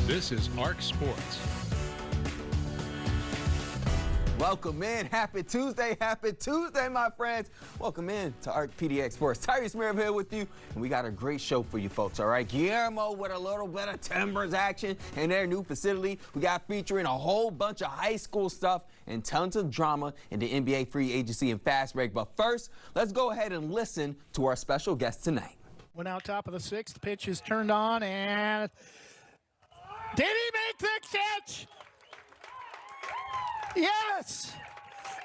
This is ARC Sports. Welcome in. Happy Tuesday, my friends. Welcome in to ARC PDX Sports. Tyree Smith here with you, and we got a great show for you folks, all right? Guillermo with a little bit of Timbers action in their new facility. We got featuring a whole bunch of high school stuff and tons of drama in the NBA free agency and fast break. But first, let's go ahead and listen to our special guest tonight. Went out top of the sixth. Pitch is turned on, and did he make the catch? Yes!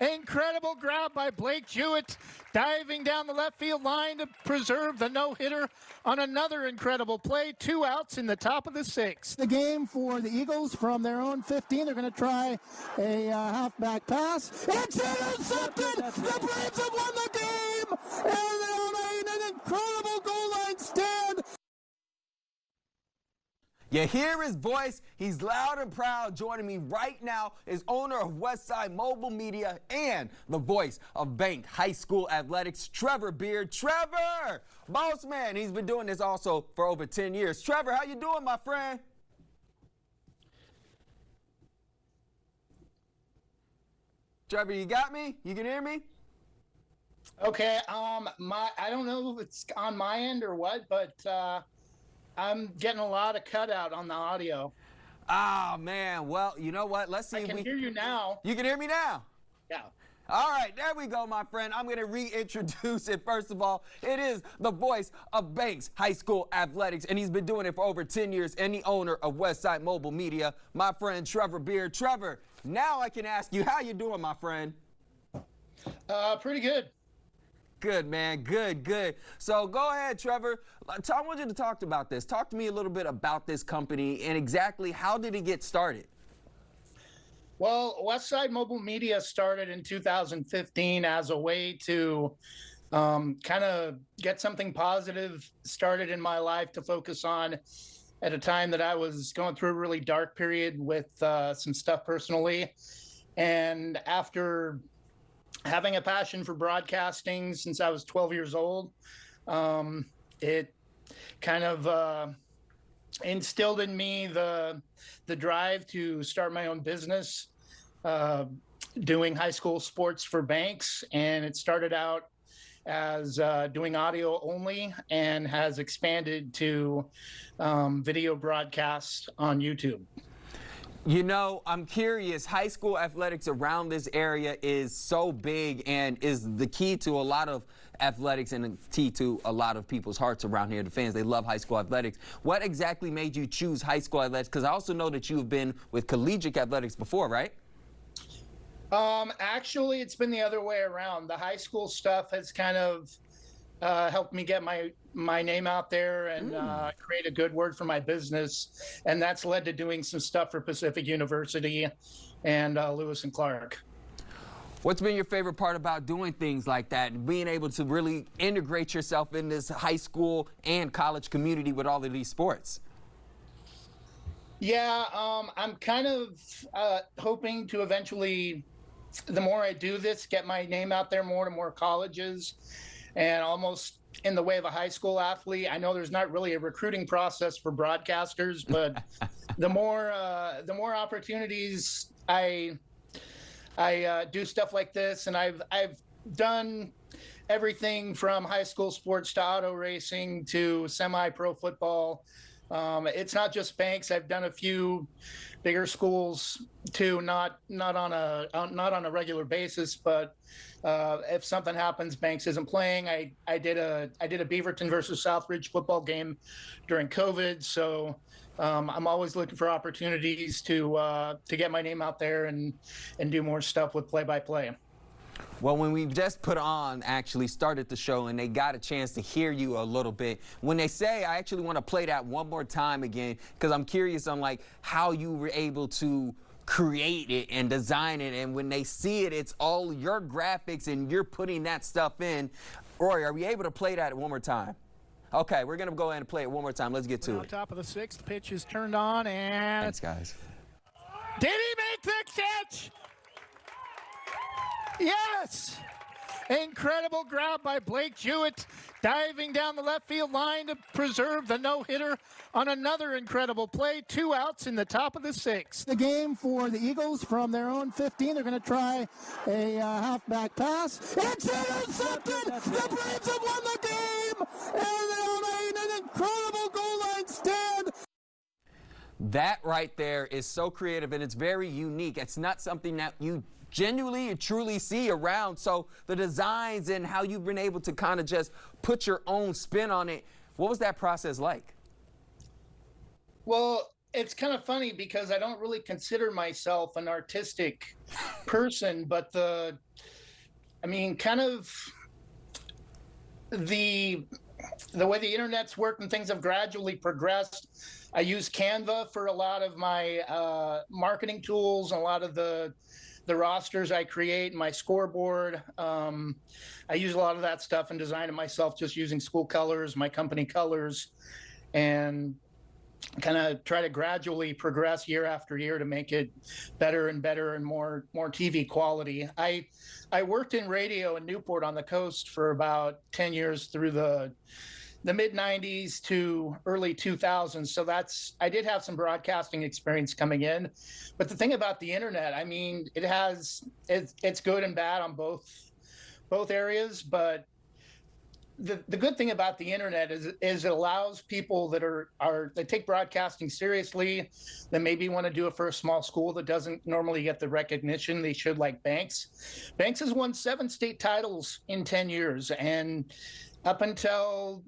Incredible grab by Blake Jewett, diving down the left field line to preserve the no-hitter on another incredible play. 2 outs in the top of the sixth. The game for the Eagles from their own 15. They're going to try a halfback pass. It's intercepted! The Braves have won the game! And they made an incredible goal line stand. You hear his voice. He's loud and proud. Joining me right now is owner of Westside Mobile Media and the voice of Bank High School Athletics, Trevor Beard. Trevor, boss man. He's been doing this also for over 10 years. Trevor, how you doing, my friend? Trevor, you got me? You can hear me? Okay. I don't know if it's on my end or what, but I'm getting a lot of cutout on the audio. Ah, man. Well, you know what? Let's see. I can hear you now. You can hear me now? Yeah. All right, there we go, my friend. I'm going to reintroduce it. First of all, it is the voice of Banks High School Athletics, and he's been doing it for over 10 years, and the owner of Westside Mobile Media, my friend Trevor Beard. Trevor, now I can ask you, how you doing, my friend? Pretty good. Good, man. Good. So go ahead, Trevor. I want you to talk about this. Talk to me a little bit about this company and exactly how did it get started? Well, Westside Mobile Media started in 2015 as a way to kind of get something positive started in my life to focus on at a time that I was going through a really dark period with some stuff personally. And after having a passion for broadcasting since I was 12 years old, it kind of instilled in me the drive to start my own business, doing high school sports for Banks. And it started out as doing audio only and has expanded to video broadcasts on YouTube. You know, I'm curious, high school athletics around this area is so big and is the key to a lot of athletics and the key to a lot of people's hearts around here. The fans, they love high school athletics. What exactly made you choose high school athletics? Because I also know that you've been with collegiate athletics before, right? Actually, it's been the other way around. The high school stuff has kind of helped me get my name out there and create a good word for my business. And that's led to doing some stuff for Pacific University and Lewis and Clark. What's been your favorite part about doing things like that, being able to really integrate yourself in this high school and college community with all of these sports? Yeah, I'm kind of hoping to eventually, the more I do this, get my name out there more to more colleges. And almost in the way of a high school athlete, I know there's not really a recruiting process for broadcasters, but the more opportunities I do stuff like this, and I've done everything from high school sports to auto racing to semi-pro football. It's not just Banks. I've done a few bigger schools too, not on a regular basis, but if something happens, Banks isn't playing. I did a Beaverton versus Southridge football game during COVID, so I'm always looking for opportunities to get my name out there and do more stuff with play-by-play. Well, when we just put on, actually started the show, and they got a chance to hear you a little bit, when they say, I actually want to play that one more time again, because I'm curious on like how you were able to create it and design it, and when they see it, it's all your graphics and you're putting that stuff in. Roy, are we able to play that one more time? Okay, we're going to go ahead and play it one more time. Let's get to it. On top of the sixth, pitch is turned on, and thanks, guys. Did he make the catch? Yes! Incredible grab by Blake Jewett, diving down the left field line to preserve the no-hitter on another incredible play. 2 outs in the top of the 6th. The game for the Eagles from their own 15. They're going to try a halfback pass. It's intercepted! The Braves have won the game! And they're made an incredible goal line stand. That right there is so creative, and it's very unique. It's not something that you genuinely and truly see around. So the designs and how you've been able to kind of just put your own spin on it, what was that process like? Well, it's kind of funny because I don't really consider myself an artistic person, but kind of the way the internet's worked and things have gradually progressed. I use Canva for a lot of my marketing tools and a lot of the rosters I create, my scoreboard. I use a lot of that stuff and design it myself, just using school colors, my company colors, and kind of try to gradually progress year after year to make it better and better and more TV quality. I worked in radio in Newport on the coast for about 10 years through the mid 90s to early 2000s. So I did have some broadcasting experience coming in. But the thing about the internet, I mean, it's good and bad on both areas. But the good thing about the internet is it allows people that take broadcasting seriously, that maybe want to do it for a small school that doesn't normally get the recognition they should, like Banks. Banks has won 7 state titles in 10 years. And up until,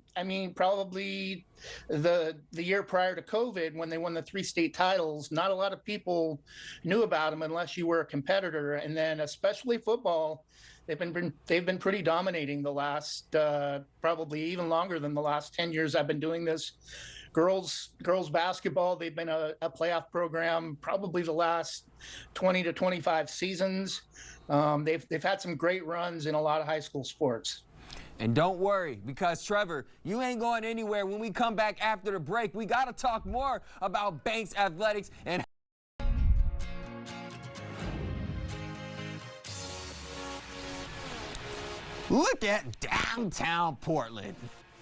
probably the year prior to COVID, when they won the 3 state titles, not a lot of people knew about them unless you were a competitor. And then especially football, they've been pretty dominating the last, probably even longer than the last 10 years I've been doing this. Girls basketball, they've been a playoff program probably the last 20 to 25 seasons. They've had some great runs in a lot of high school sports. And don't worry, because Trevor, you ain't going anywhere. When we come back after the break, we got to talk more about Banks Athletics and look at downtown Portland.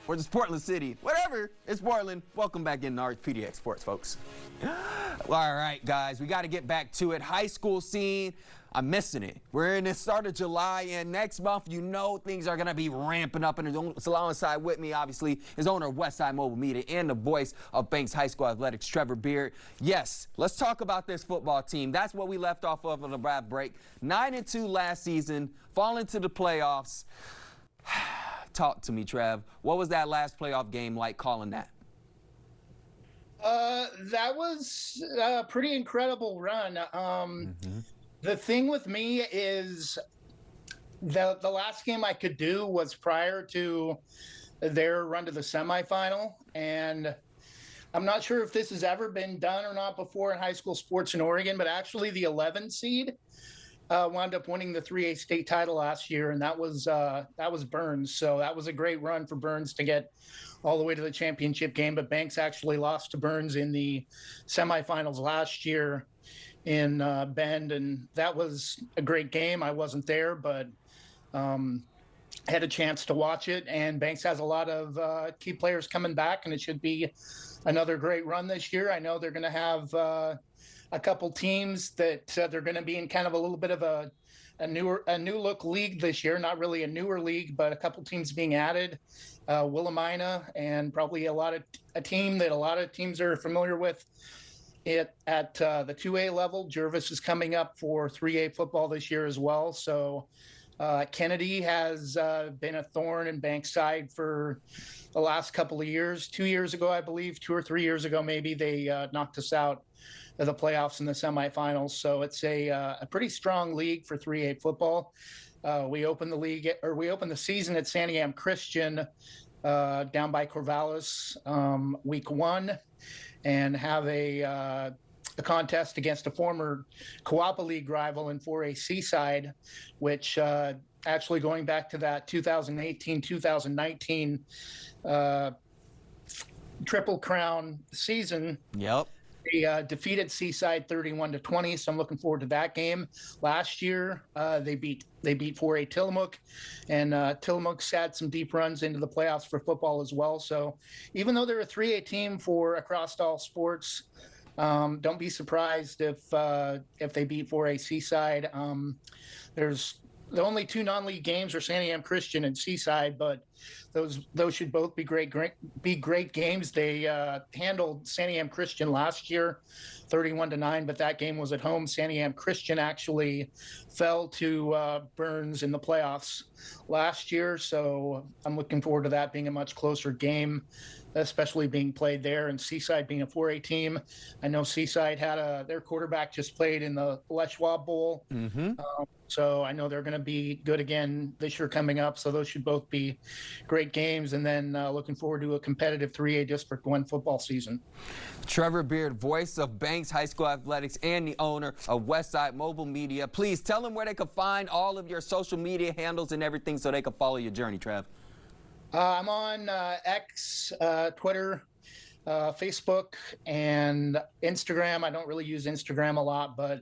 Or just Portland City. Whatever, it's Portland. Welcome back in our PDX Sports, folks. All right, guys, we got to get back to it. High school scene, I'm missing it. We're in the start of July, and next month, things are going to be ramping up. And alongside with me, obviously, is owner of Westside Mobile Media and the voice of Banks High School Athletics, Trevor Beard. Yes, let's talk about this football team. That's what we left off of on the break. 9-2 last season, falling to the playoffs. Talk to me, Trev. What was that last playoff game like, calling that? That was a pretty incredible run. The thing with me is the last game I could do was prior to their run to the semifinal. And I'm not sure if this has ever been done or not before in high school sports in Oregon, but actually the 11 seed wound up winning the 3A state title last year, and that was Burns. So that was a great run for Burns to get all the way to the championship game. But Banks actually lost to Burns in the semifinals last year in Bend, and that was a great game. I wasn't there, but had a chance to watch it. And Banks has a lot of key players coming back, and it should be another great run this year. I know they're going to have a couple teams that they're going to be in kind of a little bit of a new look league this year. Not really a newer league, but a couple teams being added. Willamina, and probably a team that a lot of teams are familiar with it at the 2A level. Jervis is coming up for 3A football this year as well. So Kennedy has been a thorn in Banks' side for the last couple of years. 2 years ago, I believe, 2 or 3 years ago, maybe, they knocked us out of the playoffs in the semifinals. So it's a pretty strong league for 3A football. We opened the season at Santiam Christian down by Corvallis week 1, and have a contest against a former Coapa League rival in 4A Seaside, which actually going back to that 2018-2019 Triple Crown season. Yep. They defeated Seaside 31-20, so I'm looking forward to that game. Last year, they beat 4A Tillamook, and Tillamook's had some deep runs into the playoffs for football as well. So even though they're a 3A team for across all sports, don't be surprised if they beat 4A Seaside. There's the only two non-league games are Santiam Christian and Seaside, but those should both be great games. They handled Santiam Christian last year, 31-9, but that game was at home. Santiam Christian actually fell to Burns in the playoffs last year, so I'm looking forward to that being a much closer game, especially being played there, and Seaside being a 4A team. I know Seaside had their quarterback just played in the Les Schwab Bowl. So I know they're going to be good again this year coming up. So those should both be great games. And then looking forward to a competitive 3A District 1 football season. Trevor Beard, voice of Banks High School Athletics and the owner of Westside Mobile Media. Please tell them where they can find all of your social media handles and everything so they can follow your journey, Trev. I'm on X, Twitter, Facebook, and Instagram. I don't really use Instagram a lot, but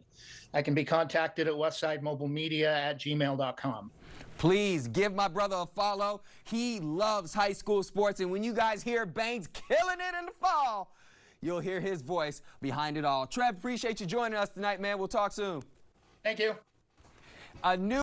I can be contacted at westsidemobilemedia@gmail.com. Please give my brother a follow. He loves high school sports, and when you guys hear Banks killing it in the fall, you'll hear his voice behind it all. Trev, appreciate you joining us tonight, man. We'll talk soon. Thank you. A new